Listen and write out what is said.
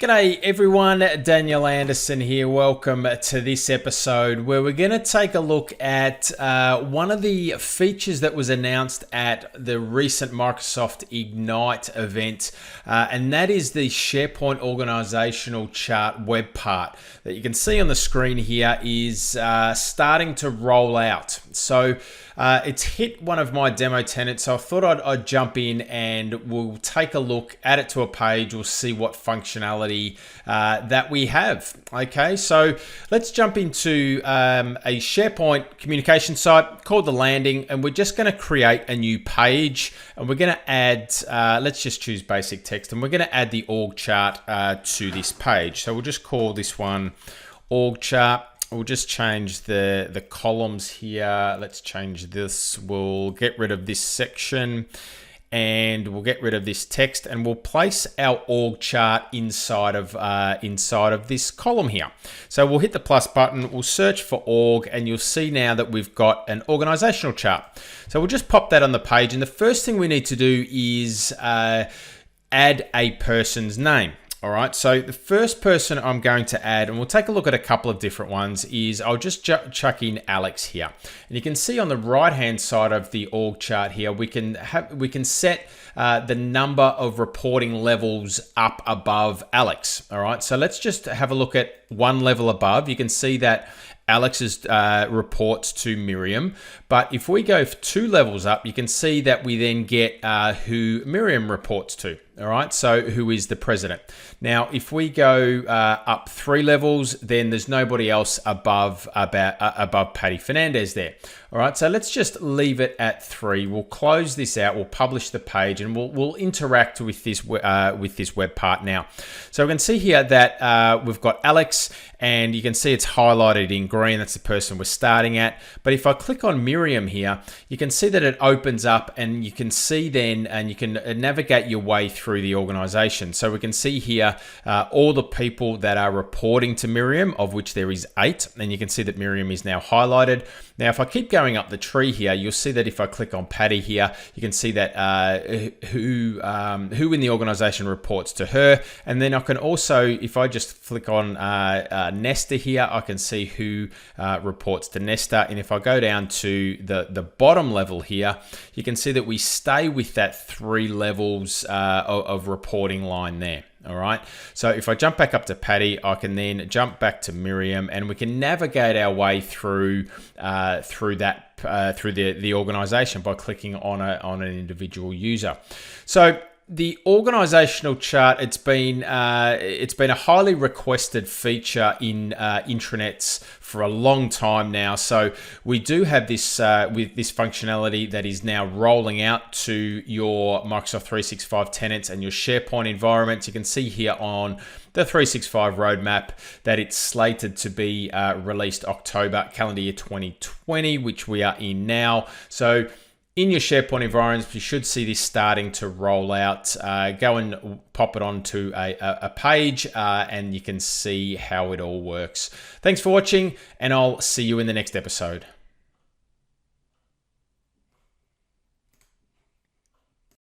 G'day everyone, Daniel Anderson here. Welcome to this episode where we're going to take a look at one of the features that was announced at the recent Microsoft Ignite event, and that is the SharePoint Organisational Chart Web part that you can see on the screen here is starting to roll out. So it's hit one of my demo tenants, so I thought I'd jump in and we'll take a look, add it to a page, we'll see what functionality that we have. Okay, so let's jump into a SharePoint communication site called The Landing, and we're just going to create a new page, and we're going to add, let's just choose basic text, and we're going to add the org chart to this page. So we'll just call this one org chart. We'll just change the columns here. Let's change this. We'll get rid of this section and we'll get rid of this text, and we'll place our org chart inside of this column here. So we'll hit the plus button, we'll search for org, and you'll see now that we've got an organizational chart. So we'll just pop that on the page, and the first thing we need to do is add a person's name. All right, so the first person I'm going to add, and we'll take a look at a couple of different ones, is I'll just chuck in Alex here. And you can see on the right-hand side of the org chart here, we can set the number of reporting levels up above Alex. All right, so let's just have a look at one level above. You can see that Alex's reports to Miriam, but if we go 2 levels up, you can see that we then get who Miriam reports to. All right, so who is the president? Now, if we go up 3 levels, then there's nobody else above Patty Fernandez there. All right, so let's just leave it at 3. We'll close this out. We'll publish the page, and we'll interact with this web part now. So we can see here that we've got Alex, and you can see it's highlighted in green. That's the person we're starting at. But if I click on Miriam here, you can see that it opens up, and you can see then, and you can navigate your way through the organization. So we can see here all the people that are reporting to Miriam, of which there is 8, and you can see that Miriam is now highlighted. Now, if I keep going up the tree here, you'll see that if I click on Patty here, you can see that who in the organization reports to her. And then I can also, if I just click on Nesta here, I can see who reports to Nesta. And if I go down to the bottom level here, you can see that we stay with that 3 levels of reporting line there. All right, so if I jump back up to Patty, I can then jump back to Miriam, and we can navigate our way through the organization by clicking on an individual user. So the organizational chart, it's been a highly requested feature in intranets for a long time now. So we do have this with this functionality that is now rolling out to your Microsoft 365 tenants and your SharePoint environments. You can see here on the 365 roadmap that it's slated to be released October calendar year 2020, which we are in now. So in your SharePoint environments, you should see this starting to roll out. Go and pop it onto a page and you can see how it all works. Thanks for watching, and I'll see you in the next episode.